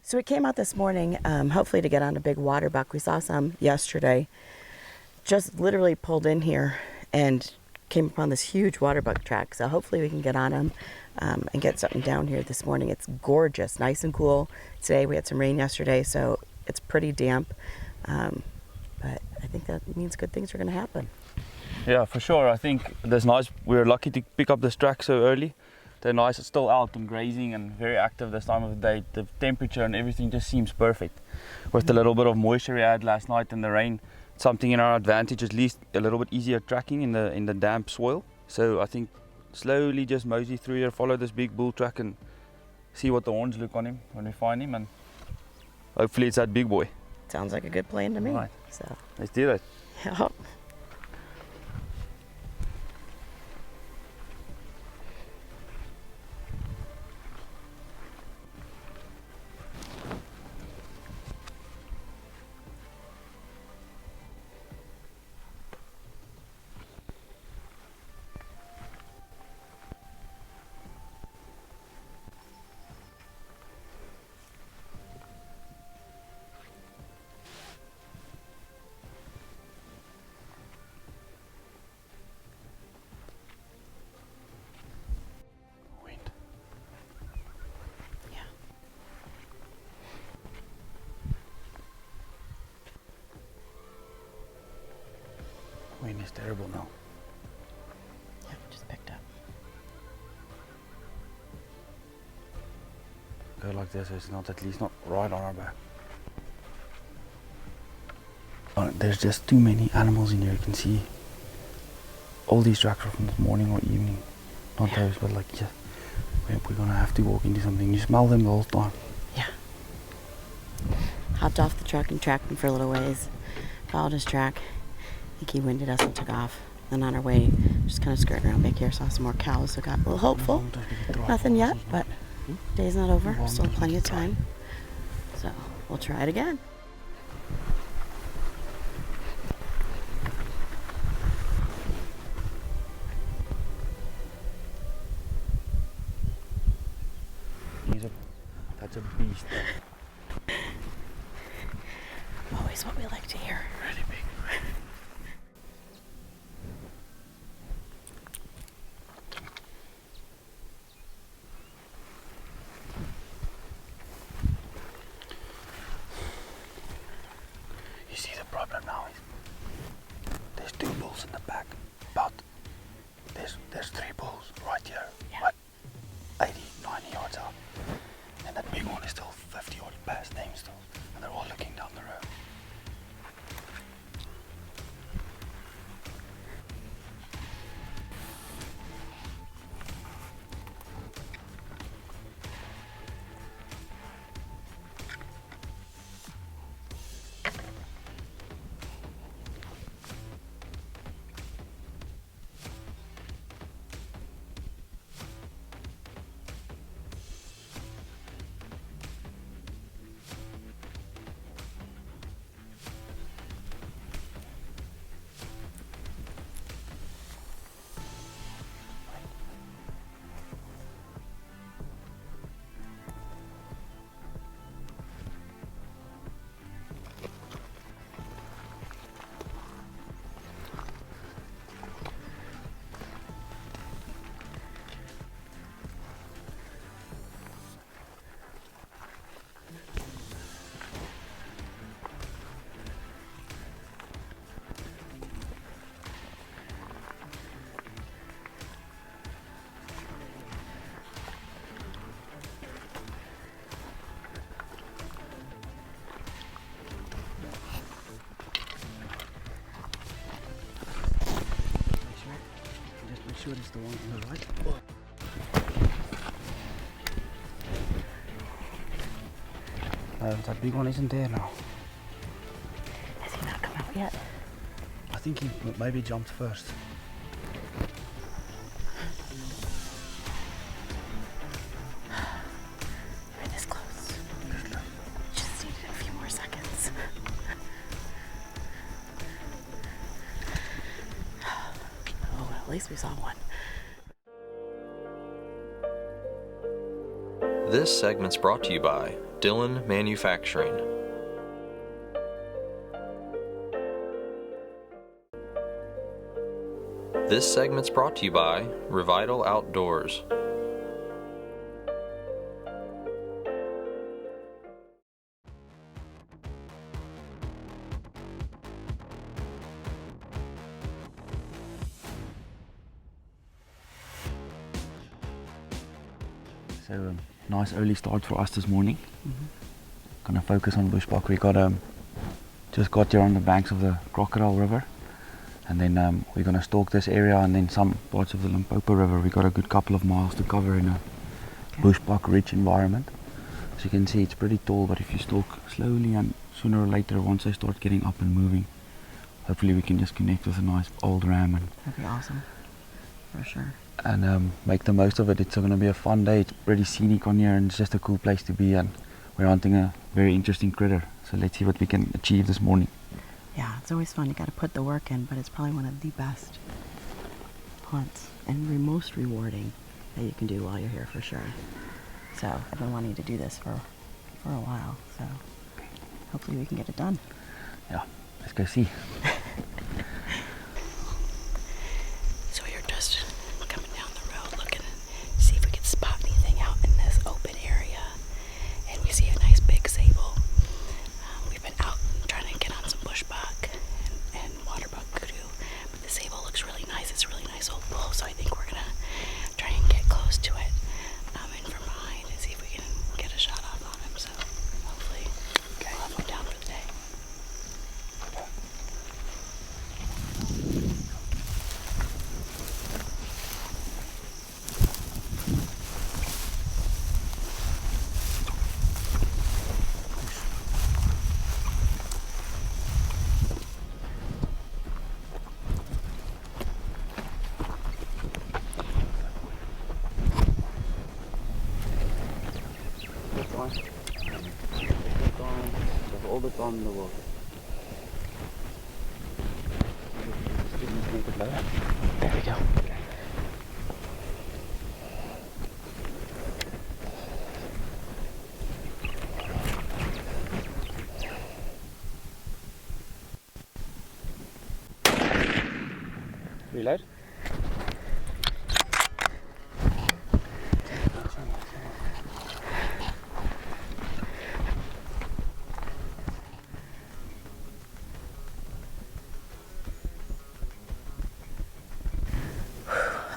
So we came out this morning, hopefully to get on a big water buck. We saw some yesterday. Just literally pulled in here and came upon this huge water buck track. So hopefully we can get on them and get something down here this morning. It's gorgeous, nice and cool. Today we had some rain yesterday, so it's pretty damp. But I think that means good things are going to happen. Yeah, for sure. I think that's nice. We're lucky to pick up this track so early. They're nice, it's still out and grazing and very active this time of the day. The temperature and everything just seems perfect. With the little bit of moisture we had last night and the rain, something in our advantage, at least a little bit easier tracking in the damp soil. So I think slowly just mosey through here, follow this big bull track and see what the horns look on him when we find him, and hopefully it's that big boy. Sounds like a good plan to me. Right. So Let's do that. yeah. Wind is terrible now. Yeah, we just picked up. Go like this, it's not at least not right on our back. There's just too many animals in here. You can see all these tracks are from this morning or evening. Not those, but like, yeah, we're gonna have to walk into something. You smell them the whole time. Yeah. Hopped off the truck and tracked him for a little ways. Followed his track. I think he winded us and took off. Then on our way, just kind of skirting around back here, saw some more cows, so got a little hopeful. Nothing yet, but day's not over. Still plenty of time. So we'll try it again. That's a beast. Always what we like to hear. Really big. You see the problem now is there's two bulls in the back, but there's three bulls right here, like 80, 90 yards out. And that big one is still 50 yards past them still, and they're all looking down the road. Sure it's the one on the right. That big one isn't there now. Has he not come out yet? I think he maybe jumped first. We're this close. Just needed a few more seconds. Oh, at least we saw one. This segment's brought to you by Dillon Manufacturing. This segment's brought to you by Revital Outdoors. So nice early start for us this morning. Gonna focus on bushbuck. We got just got here on the banks of the Crocodile River, and then we're gonna stalk this area and then some parts of the Limpopo River. We got a good couple of miles to cover in a bushbuck rich environment. As you can see, it's pretty tall, but if you stalk slowly, and sooner or later, once they start getting up and moving, hopefully we can just connect with a nice old ram and That'd be awesome, for sure. and make the most of it. It's going to be a fun day. It's pretty scenic on here and it's just a cool place to be, and we're hunting a very interesting critter. So let's see what we can achieve this morning. Yeah, it's always fun. You got to put the work in, but it's probably one of the best hunts and most rewarding that you can do while you're here, for sure. So I've been wanting to do this for a while, so hopefully we can get it done. Yeah, let's go see. So we're just coming down the road looking to see if we can spot anything out in this open area, and we see a nice big sable. We've been out trying to get on some bushbuck and waterbuck kudu, but the sable looks really nice. It's a really nice old bull, so I think we're gonna try and get close to it and from behind and see if we can get a shot off on him. So hopefully we'll have him down for the day. All the time in the world. There we go. Reload.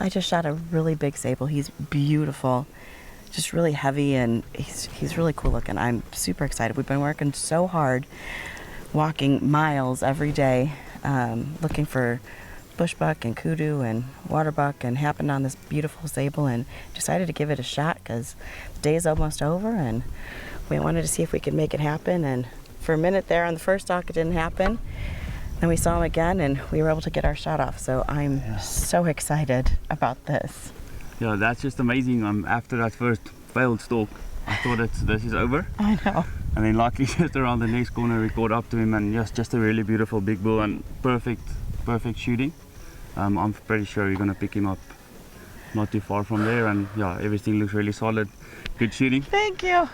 I just shot a really big sable. He's beautiful, just really heavy, and he's really cool looking. I'm super excited. We've been working so hard, walking miles every day, looking for bushbuck and kudu and waterbuck, and happened on this beautiful sable and decided to give it a shot because the day is almost over and we wanted to see if we could make it happen. And for a minute there on the first stalk, it didn't happen. Then we saw him again and we were able to get our shot off. So I'm so excited about this. Yeah, that's just amazing. After that first failed stalk, I thought this is over. I know. And then luckily just around the next corner we caught up to him, and just a really beautiful big bull and perfect shooting. I'm pretty sure we're gonna pick him up not too far from there, and yeah, everything looks really solid. Good shooting. Thank you.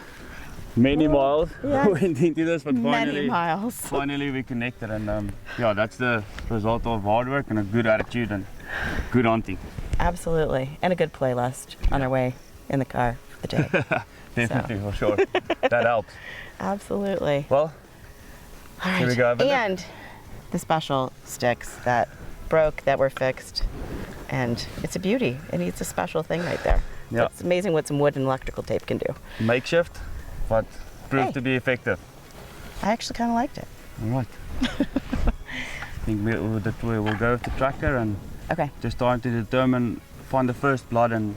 Many miles yes. went into this, but Many miles. finally we connected, and yeah, that's the result of hard work and a good attitude and good hunting. Absolutely. And a good playlist on our way in the car for the day. Definitely, for sure. That helps. Absolutely. Well, All right. here we go. And the special sticks that broke that were fixed, and it's a beauty. And it's a special thing right there. Yeah. It's amazing what some wood and electrical tape can do. Makeshift, but proved Hey. to be effective. I actually kind of liked it. All right. I think we'll go with the tracker and Okay. just trying to find the first blood and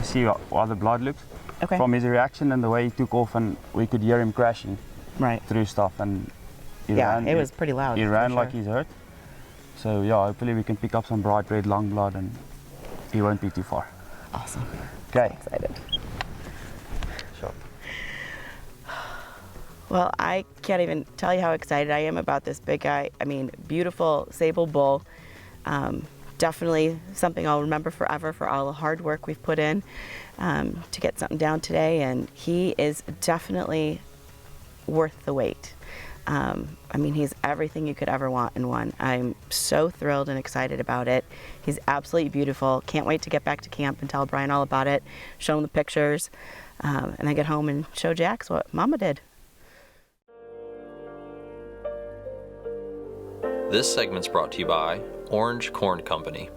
see how the blood looks. Okay. From his reaction and the way he took off, and we could hear him crashing Right. through stuff, and he Yeah, ran, it was pretty loud. He for ran sure. like he's hurt. So yeah, hopefully we can pick up some bright red lung blood and he won't be too far. Awesome. Okay. Excited. Sure. Well, I can't even tell you how excited I am about this big guy. I mean, beautiful sable bull. Definitely something I'll remember forever for all the hard work we've put in to get something down today. And he is definitely worth the wait. I mean, he's everything you could ever want in one. I'm so thrilled and excited about it. He's absolutely beautiful. Can't wait to get back to camp and tell Brian all about it, show him the pictures, and then get home and show Jax what Mama did. This segment's brought to you by Orange Corn Company.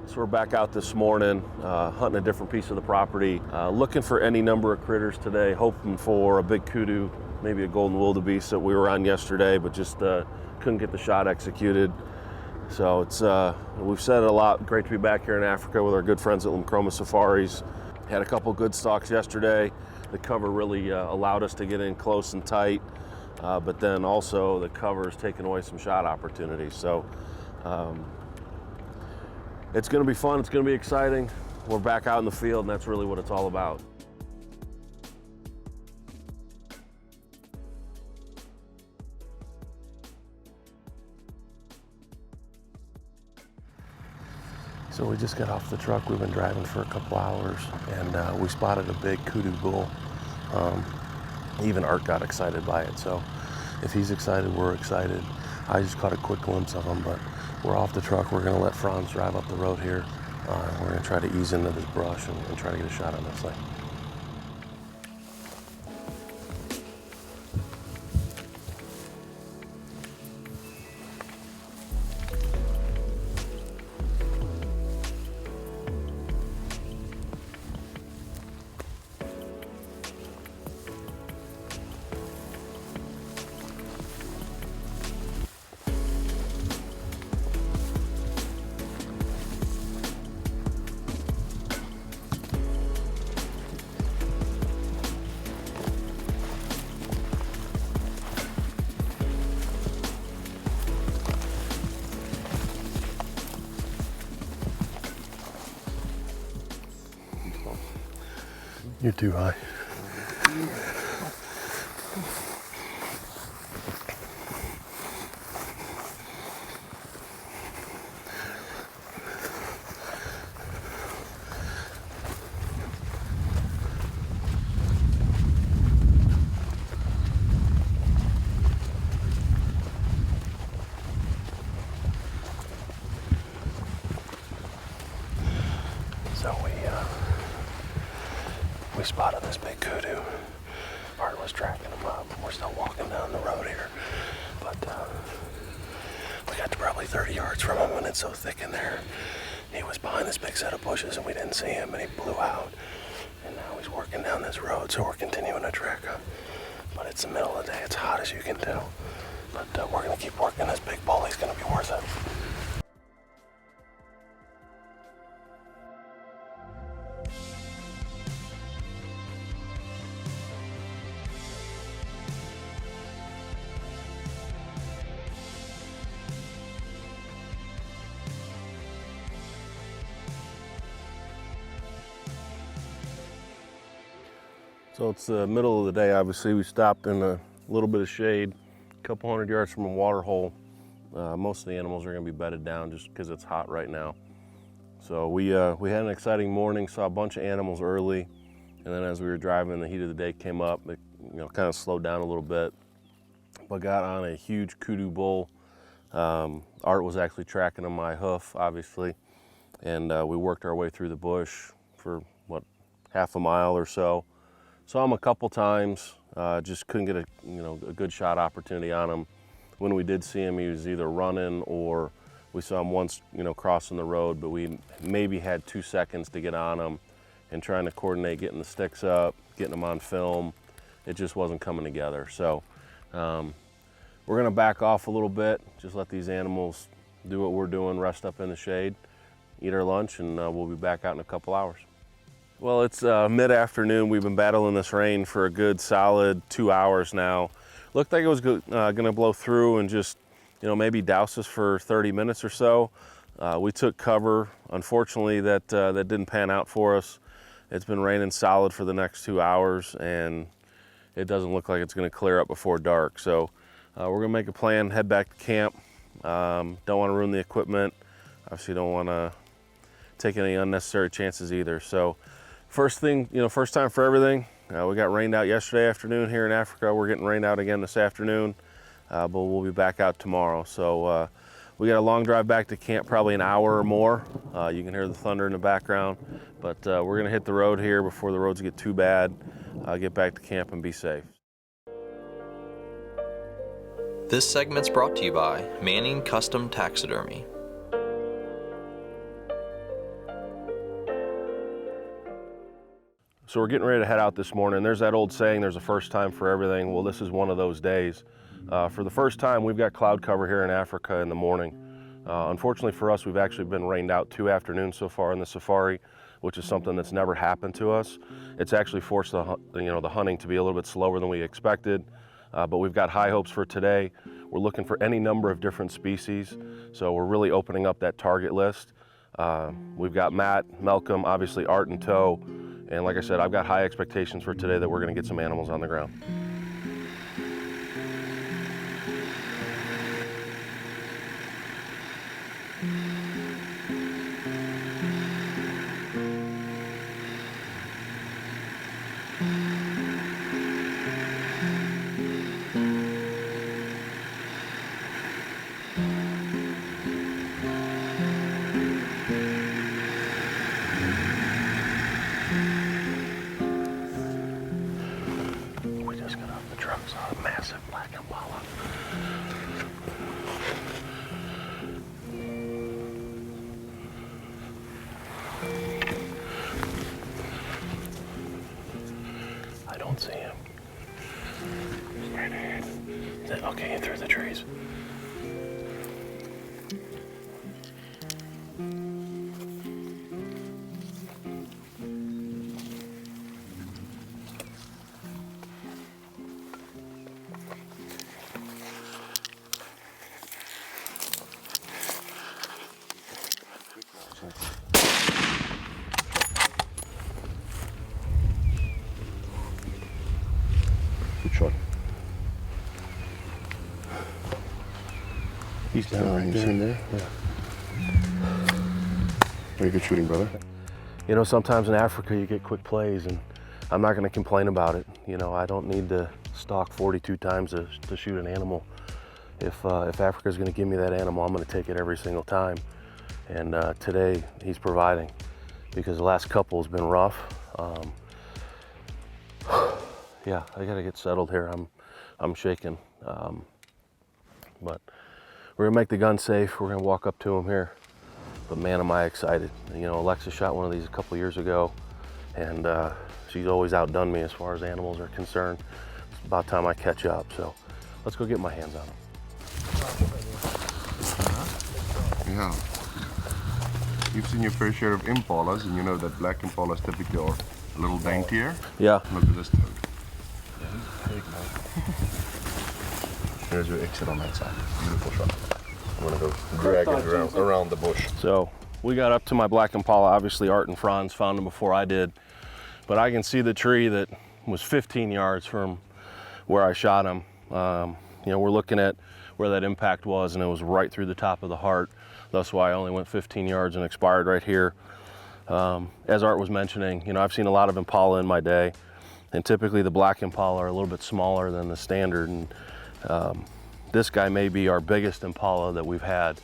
So we're back out this morning, hunting a different piece of the property, looking for any number of critters today, hoping for a big kudu, maybe a golden wildebeest that we were on yesterday, but just couldn't get the shot executed. So it's we've said it a lot, great to be back here in Africa with our good friends at Limcroma Safaris. Had a couple good stalks yesterday. The cover really allowed us to get in close and tight, but then also the cover has taken away some shot opportunities. So it's going to be fun, it's going to be exciting. We're back out in the field, and that's really what it's all about. So we just got off the truck. We've been driving for a couple hours, and we spotted a big kudu bull. Even Art got excited by it, so if he's excited, we're excited. I just caught a quick glimpse of him, but we're off the truck. We're gonna let Franz drive up the road here. We're gonna try to ease into this brush and try to get a shot on this thing. You're too high. So we spotted this big kudu. Art was tracking him up. We're still walking down the road here, but we got to probably 30 yards from him, and it's so thick in there. He was behind this big set of bushes, and we didn't see him, and he blew out. And now he's working down this road, so we're continuing to track him. But it's the middle of the day. It's hot, as you can tell. But we're gonna keep working this big bull. He's gonna be worth it. So it's the middle of the day. Obviously, we stopped in a little bit of shade, a couple hundred yards from a water hole. Most of the animals are going to be bedded down just because it's hot right now. So we had an exciting morning, saw a bunch of animals early, and then as we were driving, the heat of the day came up. It kind of slowed down a little bit, but got on a huge kudu bull. Art was actually tracking on my hoof, obviously, and we worked our way through the bush for half a mile or so. Saw him a couple times, just couldn't get a good shot opportunity on him. When we did see him, he was either running or we saw him once, crossing the road, but we maybe had 2 seconds to get on him and trying to coordinate getting the sticks up, getting them on film. It just wasn't coming together. So we're gonna back off a little bit, just let these animals do what we're doing, rest up in the shade, eat our lunch, and we'll be back out in a couple hours. Well, it's mid-afternoon. We've been battling this rain for a good solid 2 hours now. Looked like it was gonna blow through and just, maybe douse us for 30 minutes or so. We took cover. Unfortunately, that didn't pan out for us. It's been raining solid for the next 2 hours, and it doesn't look like it's gonna clear up before dark. So We're gonna make a plan, head back to camp. Don't want to ruin the equipment. Obviously don't want to take any unnecessary chances either. So first thing, first time for everything. We got rained out yesterday afternoon here in Africa. We're getting rained out again this afternoon, but we'll be back out tomorrow. So we got a long drive back to camp, probably an hour or more. You can hear the thunder in the background, but we're gonna hit the road here before the roads get too bad, get back to camp and be safe. This segment's brought to you by Manning Custom Taxidermy. So we're getting ready to head out this morning. There's that old saying, there's a first time for everything. Well, this is one of those days. For the first time, we've got cloud cover here in Africa in the morning. Unfortunately for us, we've actually been rained out 2 afternoons so far in the safari, which is something that's never happened to us. It's actually forced the hunting to be a little bit slower than we expected. But we've got high hopes for today. We're looking for any number of different species, so we're really opening up that target list. We've got Matt, Malcolm, obviously Art in tow, and like I said, I've got high expectations for today that we're going to get some animals on the ground. Massive black impala. I don't see him. Straight ahead. Okay, in through the trees. Good shot. He's down right there. In there? Yeah. Very good shooting, brother. Sometimes in Africa you get quick plays, and I'm not going to complain about it. I don't need to stalk 42 times to shoot an animal. If Africa's going to give me that animal, I'm going to take it every single time. And today he's providing, because the last couple has been rough. Yeah, I got to get settled here. I'm shaking. But we're gonna make the gun safe. We're gonna walk up to him here. But man, am I excited. Alexa shot one of these a couple years ago, and she's always outdone me as far as animals are concerned. It's about time I catch up, so let's go get my hands on him. Yeah. You've seen your fair share of impalas, and you know that black impalas typically are a little daintier. Yeah. Look at this toad. There's your exit on that side. Beautiful shot. I'm gonna go drag it around the bush. So we got up to my black impala. Obviously Art and Franz found him before I did, but I can see the tree that was 15 yards from where I shot him. We're looking at where that impact was, and it was right through the top of the heart. That's why I only went 15 yards and expired right here. As Art was mentioning, I've seen a lot of impala in my day, and typically the black impala are a little bit smaller than the standard. And this guy may be our biggest impala that we've had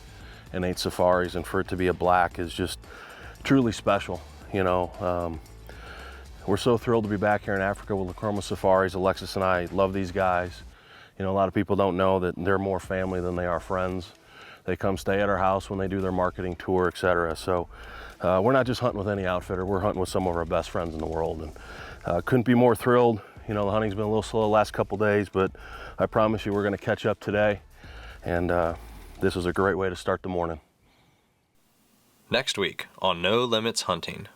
in 8 safaris, and for it to be a black is just truly special. We're so thrilled to be back here in Africa with Limcroma Safaris. Alexis and I love these guys. A lot of people don't know that they're more family than they are friends. They come stay at our house when they do their marketing tour, etc. So we're not just hunting with any outfitter, we're hunting with some of our best friends in the world. And couldn't be more thrilled. The hunting's been a little slow the last couple days, but I promise you we're gonna catch up today. And this was a great way to start the morning. Next week on No Limits Hunting.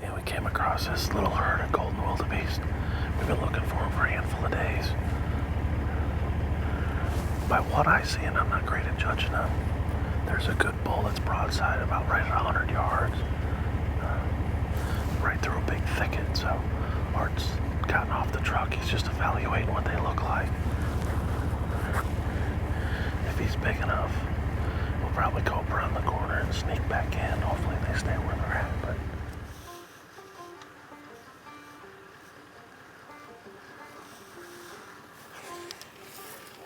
Yeah, we came across this little herd of golden wildebeest. We've been looking for them for a handful of days. By what I see, and I'm not great at judging them, there's a good bull that's broadside about right at 100 yards. Right through a big thicket, so Art's gotten off the truck. He's just evaluating what they look like. big enough, we'll probably go up around the corner and sneak back in. Hopefully they stay where they're at. But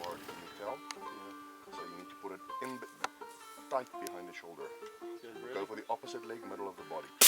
Or can you tell? So you need to put it in tight behind the shoulder. Go for the opposite leg, middle of the body.